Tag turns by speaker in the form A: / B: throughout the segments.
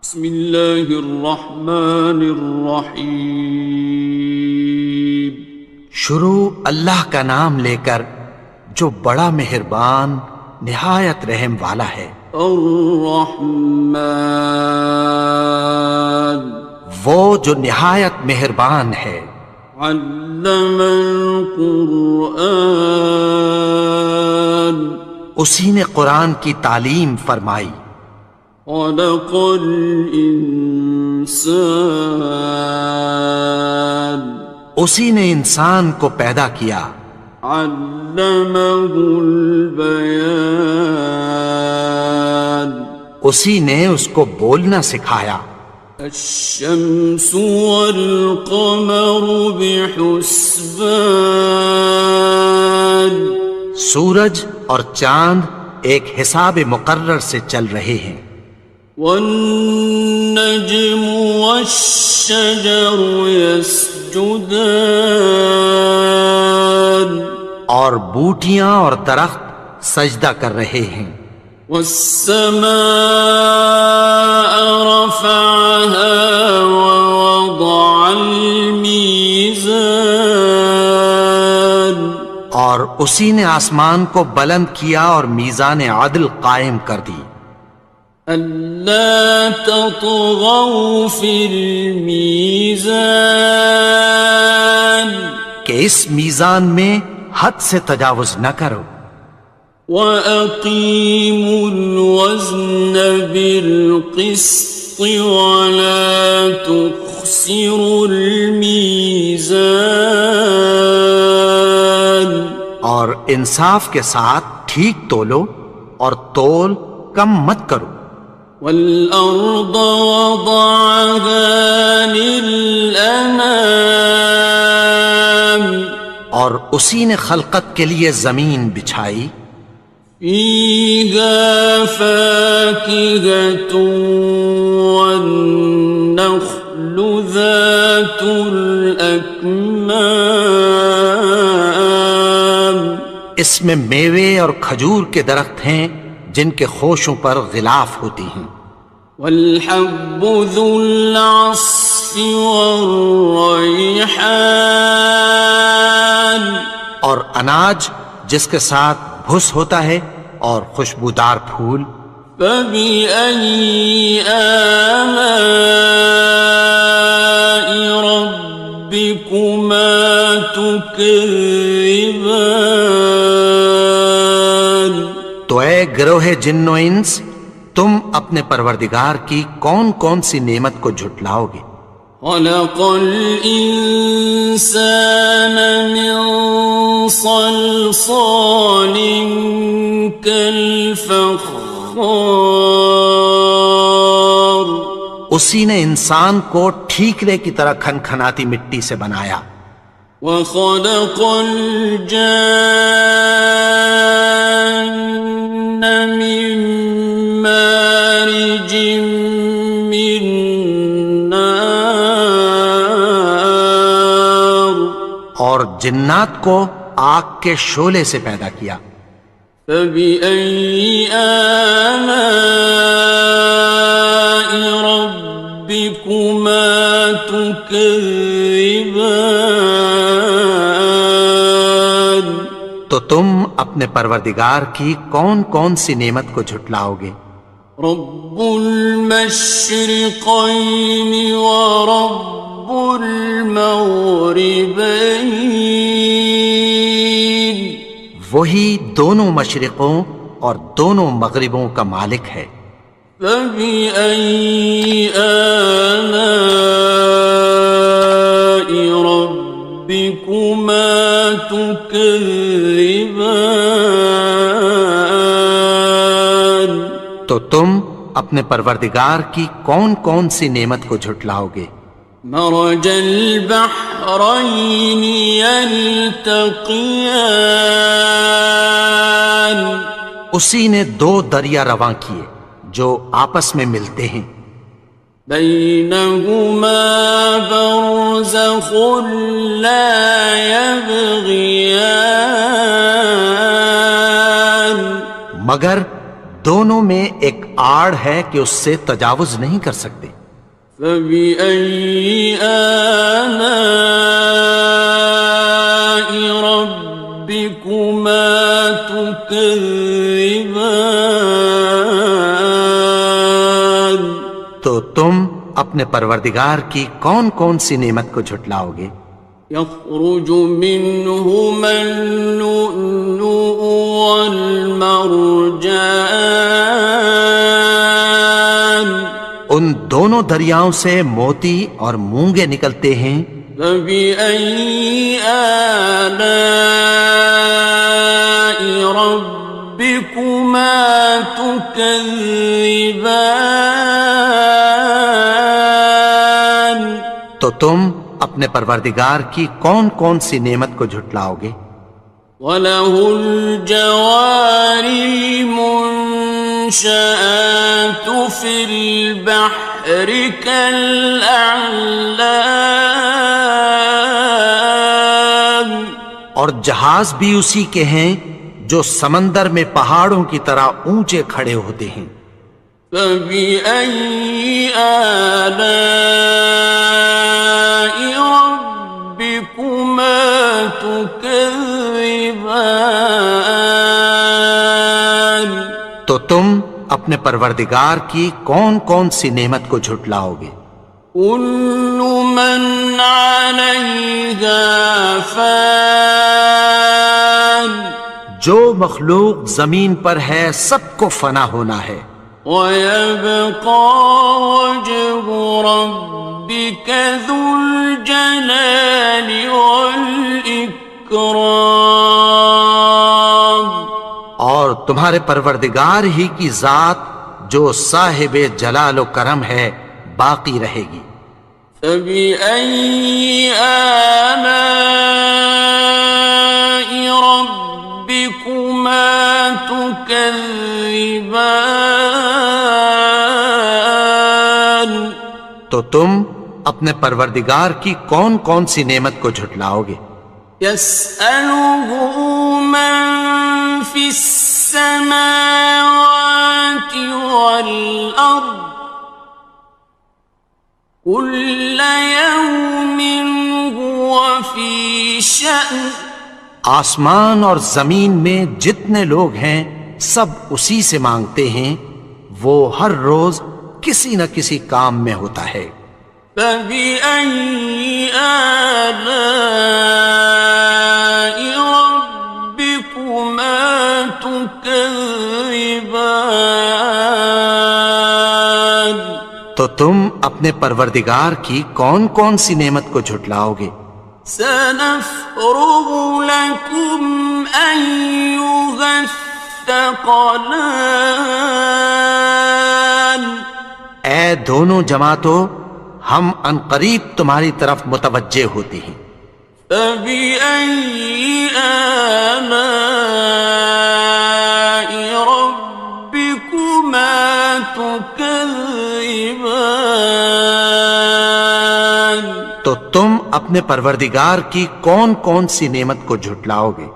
A: بسم اللہ الرحمن الرحیم۔
B: شروع اللہ کا نام لے کر جو بڑا مہربان نہایت رحم والا ہے۔
A: الرحمن،
B: وہ جو نہایت مہربان ہے۔
A: علم القرآن،
B: اسی نے قرآن کی تعلیم فرمائی۔
A: خلق الانسان،
B: اسی نے انسان کو پیدا کیا۔
A: علمہ البیان،
B: اسی نے اس کو بولنا سکھایا۔
A: الشمس والقمر بحسبان،
B: سورج اور چاند ایک حساب مقرر سے چل رہے ہیں۔
A: والنجم والشجر يسجدان،
B: اور بوٹیاں اور درخت سجدہ کر رہے ہیں۔
A: والسماء رفعها ووضع الميزان،
B: اور اسی نے آسمان کو بلند کیا اور میزان عدل قائم کر دی۔
A: ألا تطغوا في الميزان،
B: کہ اس میزان میں حد سے تجاوز نہ کرو۔
A: وَأَقِيمُوا الْوَزْنَ بِالْقِسْطِ وَلَا تُخْسِرُوا الْمِيزَانَ،
B: اور انصاف کے ساتھ ٹھیک تولو اور تول کم مت کرو۔
A: وَالْأَرْضَ وَضَعَهَا لِلْأَنَامِ،
B: اور اسی نے خلقت کے لیے زمین بچھائی۔
A: فِيهَا فَاكِهَةٌ وَالنَّخْلُ ذَاتُ الْأَكْمَامِ،
B: اس میں میوے اور کھجور کے درخت ہیں جن کے خوشوں پر غلاف ہوتی ہیں۔
A: وَالْحَبُّ ذُو الْعَصْفِ وَالرَّيْحَانِ،
B: اور اناج جس کے ساتھ بھس ہوتا ہے اور خوشبودار پھول۔
A: فَبِأَيِّ آلَاءِ رَبِّكُمَا تُكَذِّبَانِ،
B: تو اے گروہ جن و انس، تم اپنے پروردگار کی کون کون سی نعمت کو جھٹلاؤ گے؟
A: خَلَقَ الْإِنسَانَ مِنْ صَلْصَالٍ كَالْفَخَّارِ،
B: اسی نے انسان کو ٹھیکرے کی طرح کھنکھناتی مٹی سے بنایا۔
A: وَخَلَقَ الْجَانَّ مِن مَّارِجٍ مِّن نَّارٍ،
B: اور جنات کو آگ کے شعلے سے پیدا کیا۔
A: فَبِأَيِّ آلَاءِ رَبِّكُمَا تُكَذِّبَانِ،
B: تو تم اپنے پروردگار کی کون کون سی نعمت کو جھٹلاؤ گے؟
A: رب المشرقین ورب المغربین،
B: وہی دونوں مشرقوں اور دونوں مغربوں کا مالک ہے۔
A: فَبِأَيِّ آلَاءِ رَبِّكُمَا تُكَذِّبَانِ،
B: تو تم اپنے پروردگار کی کون کون سی نعمت کو جھٹلاؤ گے؟
A: مرج البحرین یلتقیان،
B: اسی نے دو دریا رواں کیے جو آپس میں ملتے ہیں۔
A: بینہما برزخ لا یبغیان،
B: مگر دونوں میں ایک آڑ ہے کہ اس سے تجاوز نہیں کر سکتے۔
A: فبأي آلاء ربكما تكذبان؟
B: تو تم اپنے پروردگار کی کون کون سی نعمت کو جھٹلاؤ گے؟
A: يخرج منهما اللؤلؤ والمرجان،
B: ان دونوں دریاؤں سے موتی اور مونگے نکلتے ہیں۔
A: فبأي آلاء ربكما تكذبان؟
B: تو تم اپنے پروردگار کی کون کون سی نعمت کو جھٹلاؤ گے؟
A: وَلَهُ الْجَوَارِ الْمُنشَآتُ فِي الْبَحْرِ كَالْأَعْلَامِ،
B: اور جہاز بھی اسی کے ہیں جو سمندر میں پہاڑوں کی طرح اونچے کھڑے ہوتے ہیں۔
A: فَبِأَيِّ آلَاءِ رَبِّكُمَا تُكَذِّبَانِ؟
B: تو تم اپنے پروردگار کی کون کون سی نعمت کو جھٹلاؤ گے؟
A: كُلُّ مَنْ عَلَيْهَا فَانٍ،
B: جو مخلوق زمین پر ہے سب کو فنا ہونا ہے۔
A: وَيَبْقَى وَجْهُ رَبِّكَ ذُو الْجَلَالِ وَالْإِكْرَامِ،
B: اور تمہارے پروردگار ہی کی ذات جو صاحب جلال و کرم ہے باقی رہے گی۔
A: فَبِأَيِّ آلَاءِ رَبِّكُمَا تُكَذِّبَانِ؟
B: تو تم اپنے پروردگار کی کون کون سی نعمت کو جھٹلاؤ گے؟
A: يَسْأَلُهُ مَن فِي السَّمَاوَاتِ وَالْأَرْضِ كُلَّ يَوْمٍ هُوَ فِي شَأْنٍ،
B: آسمان اور زمین میں جتنے لوگ ہیں سب اسی سے مانگتے ہیں، وہ ہر روز کسی نہ کسی کام میں ہوتا ہے۔
A: فَبِأَيِّ آلَاءِ رَبِّكُمَا تُكَذِّبَانِ؟
B: تو تم اپنے پروردگار کی کون کون سی نعمت کو جھٹلاؤ گے؟
A: سَنَفْرُغُ لَكُمْ أَيُّهَ الثَّقَلَانِ،
B: اے دونوں جماعتوں، ہم عنقریب تمہاری طرف متوجہ ہوتے ہیں۔
A: فَبِأَيِّ آلَاءِ رَبِّكُمَا تُكَذِّبَانِ؟
B: تو تم اپنے پروردگار کی کون کون سی نعمت کو جھٹلاؤ گے؟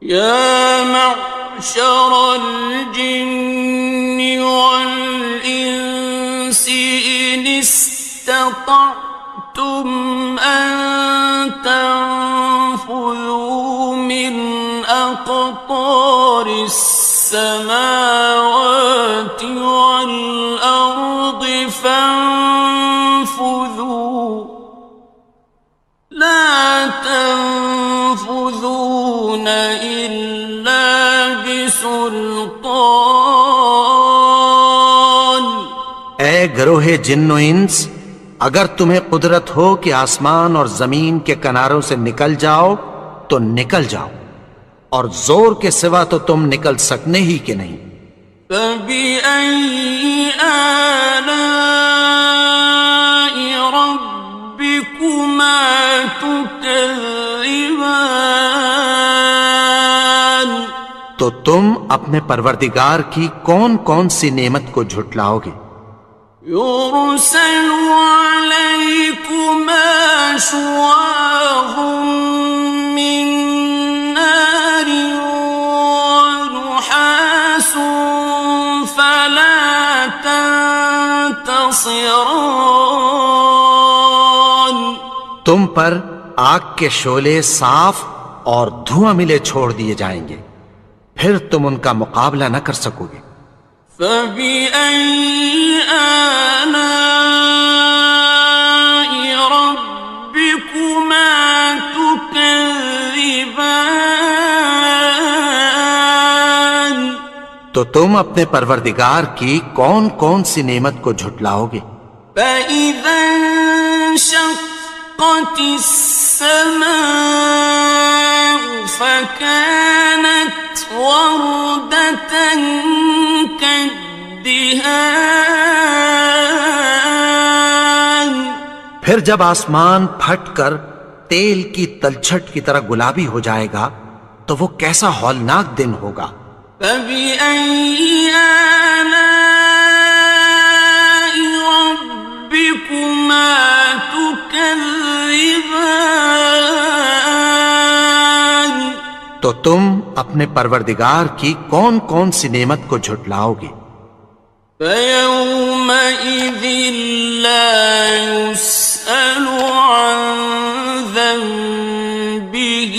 A: يَا مَعْشَرَ الْجِنِّ وَالْإِنسِ إِنِ اسْتَطَعْتُمْ أَن تَنفُذُوا مِنْ أَقْطَارِ السَّمَاوَاتِ وَالْأَرْضِ فَانفُذُوا لَا تَنفُذُونَ إِلَّا بِسُلْطَانٍ۔
B: اے گروہ جن و انس، اگر تمہیں قدرت ہو کہ آسمان اور زمین کے کناروں سے نکل جاؤ تو نکل جاؤ، اور زور کے سوا تو تم نکل سکنے ہی کہ نہیں۔
A: فَبِأَيِّ آلَاءِ رَبِّكُمَا تُكَذِّبَانِ؟
B: تو تم اپنے پروردگار کی کون کون سی نعمت کو جھٹلاؤ گے؟
A: يُرْسَلُ عَلَيْكُمَا شُوَاظٌ مِّن نَّارٍ وَنُحَاسٌ فَلَا ينتصران
B: تم پر آگ کے شعلے صاف اور دھواں ملے چھوڑ دیے جائیں گے، پھر تم ان کا مقابلہ نہ کر سکو گے۔
A: فبأي آلاء ربكما تكذبان
B: تو تم اپنے پروردگار کی کون کون سی نعمت کو جھٹلاؤ گے؟
A: فإذا انشقت السماء فكانت وردة كالدهان
B: پھر جب آسمان پھٹ کر تیل کی تلچھٹ کی طرح گلابی ہو جائے گا تو وہ کیسا ہولناک دن ہوگا۔
A: فبأي آلاء ربكما تكذبان
B: تو تم اپنے پروردگار کی کون کون سی نعمت کو جھٹلاؤ گے؟
A: فيومئذ لا يسأل عن ذنبه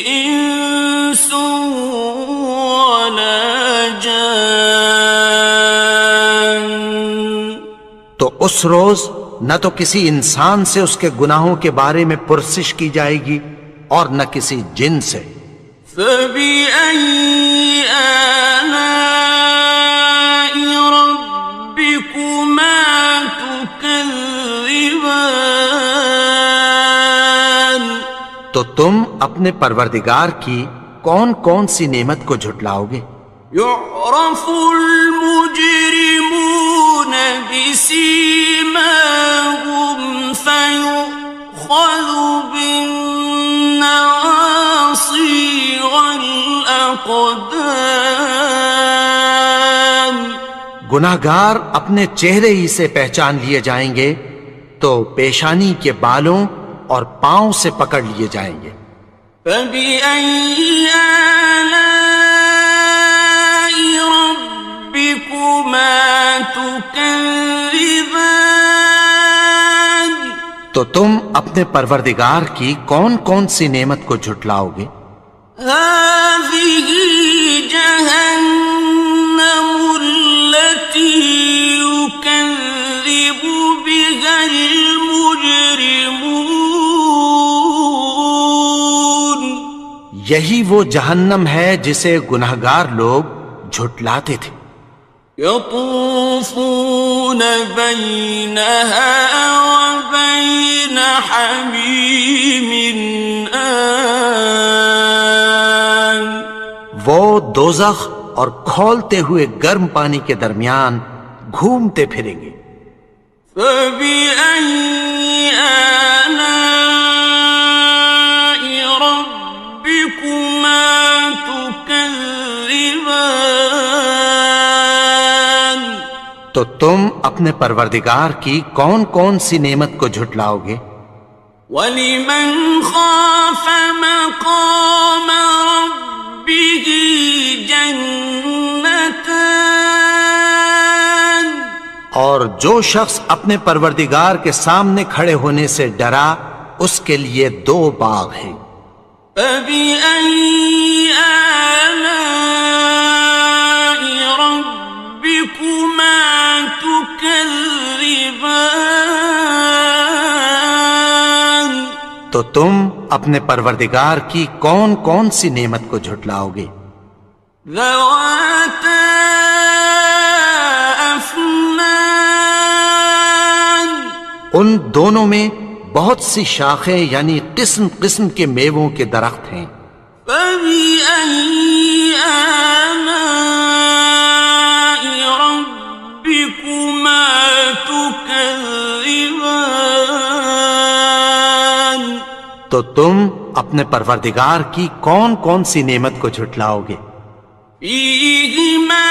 A: إنس ولا جان
B: تو اس روز نہ تو کسی انسان سے اس کے گناہوں کے بارے میں پرسش کی جائے گی اور نہ کسی جن سے۔
A: فبأي آلاء ربكما تكذبان
B: تو تم اپنے پروردگار کی کون کون سی نعمت کو جھٹلاؤ گے؟
A: يعرف المجرمون بسيماهم فيؤخذ بالنواصي والأقدام
B: گناہگار اپنے چہرے ہی سے پہچان لیے جائیں گے تو پیشانی کے بالوں اور پاؤں سے پکڑ لیے جائیں گے۔
A: فبأي آلاء ربكما تكذبان
B: تو تم اپنے پروردگار کی کون کون سی نعمت کو جھٹلاؤ گے؟
A: هذه جهنم التي يكذب بها المجرمون
B: یہی وہ جہنم ہے جسے گناہگار لوگ جھٹلاتے تھے۔
A: يطوفون بينها وبين حميم آن
B: وہ دوزخ اور کھولتے ہوئے گرم پانی کے درمیان گھومتے پھریں گے۔
A: فبأي آلاء ربكما تكذبان
B: تو تم اپنے پروردگار کی کون کون سی نعمت کو جھٹلاؤ گے؟
A: وَلِمَنْ خَافَ مَقَامَ رَبِّهِ جَنَّتَانِ
B: اور جو شخص اپنے پروردگار کے سامنے کھڑے ہونے سے ڈرا اس کے لیے دو باغ ہیں۔
A: فَبِأَيِّ آلَاءِ رَبِّكُمَا تُكَذِّبَانِ
B: تو تم اپنے پروردگار کی کون کون سی نعمت کو جھٹلاؤ گے؟
A: ذَوَاتَا أَفْنَانٍ
B: ان دونوں میں بہت سی شاخیں یعنی قسم قسم کے میووں کے درخت ہیں۔
A: فَبِأَيِّ آلَاءِ رَبِّكُمَا تُكَذِّبَانِ
B: تو تم اپنے پروردگار کی کون کون سی نعمت کو جھٹلاؤ گے؟
A: فِيهِمَا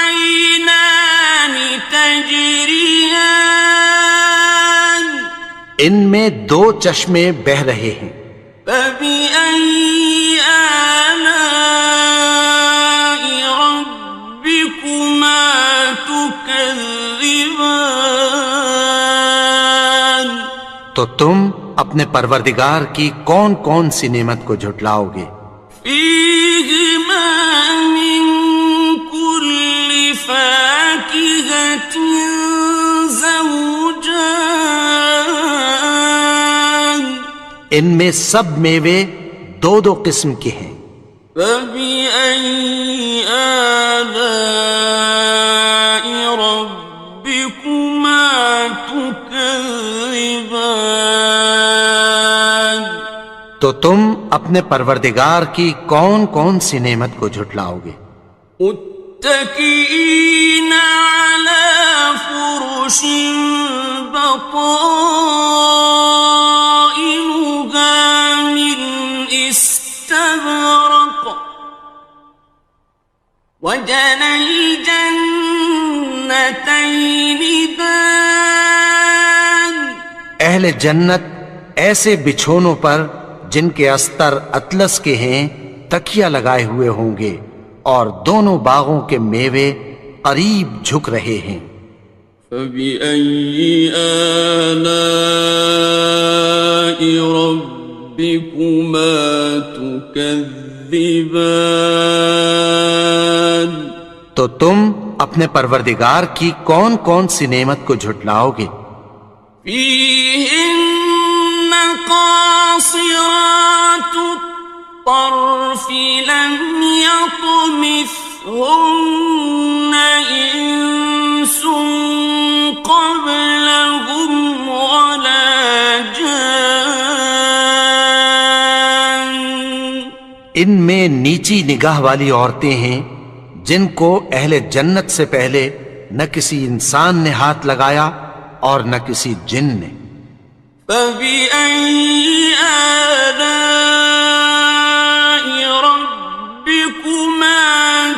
A: عَيْنَانِ تَجْرِيَانِ
B: ان میں دو چشمے بہہ رہے ہیں۔
A: فَبِأَيِّ آلَاءِ رَبِّكُمَا تُكَذِّبَانِ
B: تو تم اپنے پروردگار کی کون کون سی نعمت کو جھٹلاؤ گے؟
A: فیہما من کل فاکہۃ زوجان،
B: ان میں سب میوے دو دو قسم کے ہیں۔
A: فبأي آلاء ربكما تكذبان،
B: تو تم اپنے پروردگار کی کون کون سی نعمت کو جھٹلاؤ گے؟
A: متكئين على فرش بطائنها من استبرق، وجنى الجنتين دان،
B: اہل جنت ایسے بچھونوں پر جن کے استر اطلس کے ہیں تکیہ لگائے ہوئے ہوں گے، اور دونوں باغوں کے میوے قریب جھک رہے ہیں۔
A: فبأي آلاء ربكما تكذبان،
B: تو تم اپنے پروردگار کی کون کون سی نعمت کو جھٹلاؤ گے؟
A: فيهن قاصرات الطرف لم يطمثهن إنس قبلهم ولا جان،
B: ان میں نیچی نگاہ والی عورتیں ہیں جن کو اہل جنت سے پہلے نہ کسی انسان نے ہاتھ لگایا اور نہ کسی جن نے۔
A: فبأي آلاء ربكما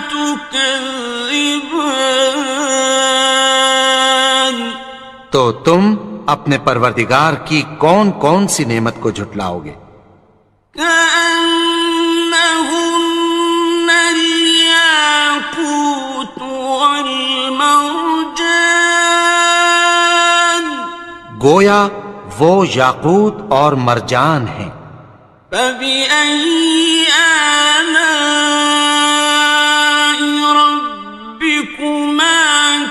A: تكذبان،
B: تو تم اپنے پروردگار کی کون کون سی نعمت کو جھٹلاؤ گے؟
A: كأنهن الياقوت والمرجان،
B: گویا وہ یاقوت اور مرجان ہیں۔
A: فبأي آلاء ربكما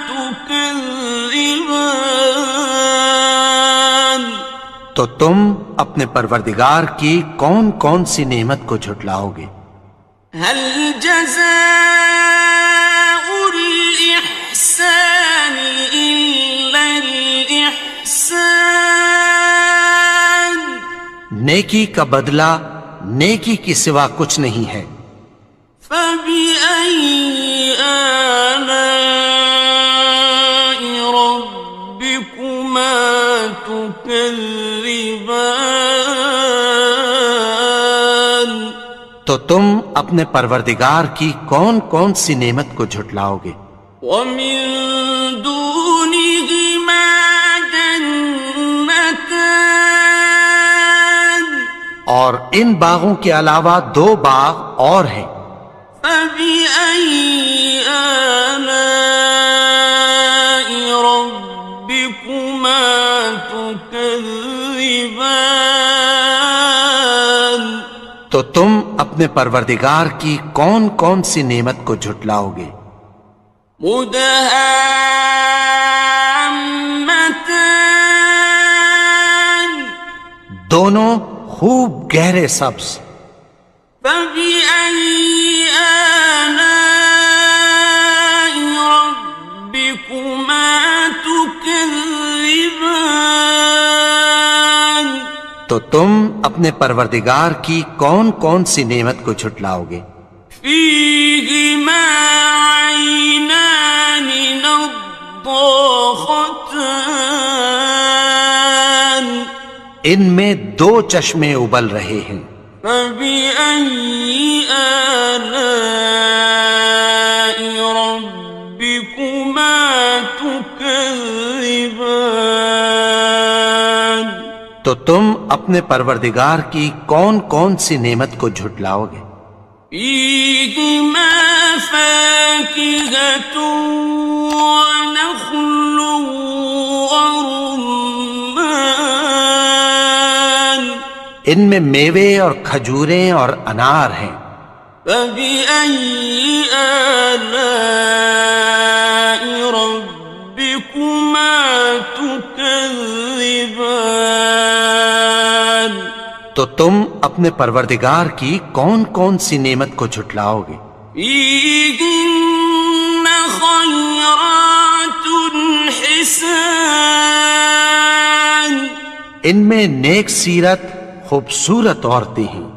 A: تكذبان،
B: تو تم اپنے پروردگار کی کون کون سی نعمت کو جھٹلاؤ گے؟
A: هل جزاء الإحسان إلا الإحسان،
B: نیکی کا بدلہ نیکی کی سوا کچھ نہیں ہے۔
A: فبأي آلاء ربكما تكذبان،
B: تو تم اپنے پروردگار کی کون کون سی نعمت کو جھٹلاؤ گے؟
A: ومن دونهما جنتان،
B: اور ان باغوں کے علاوہ دو باغ اور ہیں۔
A: فبأي آلاء ربكما تكذبان،
B: تو تم اپنے پروردگار کی کون کون سی نعمت کو جھٹلاؤ گے؟
A: مدهامتان،
B: دونوں خوب گہرے سبز۔
A: فبأي آلاء ربكما تكذبان،
B: تو تم اپنے پروردگار کی کون کون سی نعمت کو جھٹلاؤ گے؟
A: فيهما عينان نضاختان،
B: ان میں دو چشمے ابل رہے ہیں۔
A: فبأي آلاء ربكما تكذبان،
B: تو تم اپنے پروردگار کی کون کون سی نعمت کو جھٹلاؤ گے؟
A: فيهما فاكهة ونخل ورمان،
B: ان میں میوے اور کھجوریں اور انار ہیں۔
A: فبأي آلاء ربكما تكذبان؟
B: تو تم اپنے پروردگار کی کون کون سی نعمت کو جھٹلاؤ گے؟
A: فيهن خيرات حسان،
B: ان میں نیک سیرت خوبصورت عورتیں ہیں۔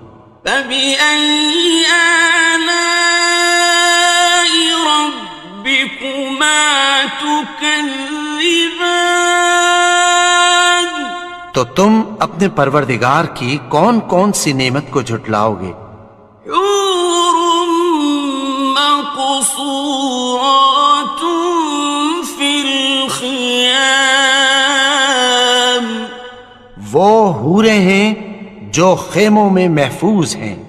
A: فبأي آلاء ربكما تكذبان؟
B: تو تم اپنے پروردگار کی کون کون سی نعمت کو جھٹلاؤ گے؟
A: حور مقصورات في الخيام،
B: وہ حوریں ہیں جو خیموں میں محفوظ ہیں۔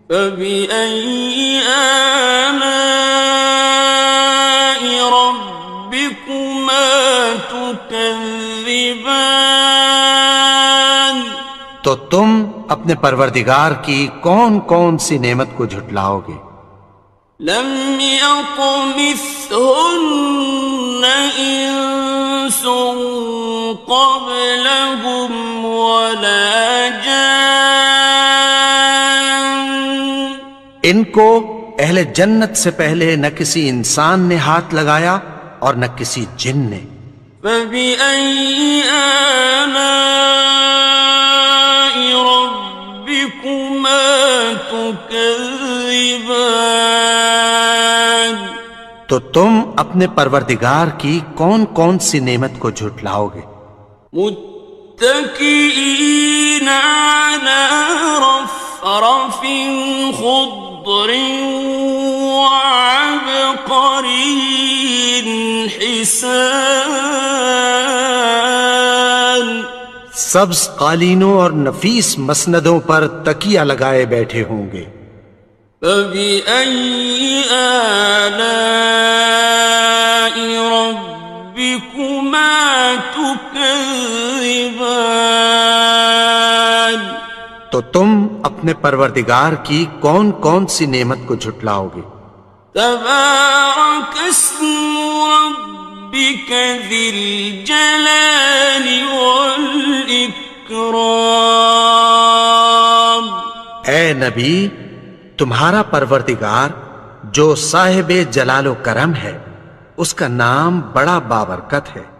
A: فبأي آلاء ربكما تكذبان؟
B: تو تم اپنے پروردگار کی کون کون سی نعمت کو جھٹلاؤ گے؟
A: لم يطمثهن إنس قبلهم ولا جان،
B: ان کو اہل جنت سے پہلے نہ کسی انسان نے ہاتھ لگایا اور نہ کسی جن نے۔
A: فبأي آلاء ربكما تكذبان؟
B: تو تم اپنے پروردگار کی کون کون سی نعمت کو جھٹلاؤ گے؟
A: متكئين على رفرف خضر وعبقري حسان،
B: سبز قالینوں اور نفیس مسندوں پر تکیہ لگائے بیٹھے ہوں گے۔
A: فبأي آلاء ربكما تكذبان؟
B: تو تم اپنے پروردگار کی کون کون سی نعمت کو جھٹلاؤ گے؟
A: تبارك اسم ربك ذي الجلال والإكرام۔
B: اے نبی، تمہارا پروردگار جو صاحب جلال و کرم ہے، اس کا نام بڑا بابرکت ہے۔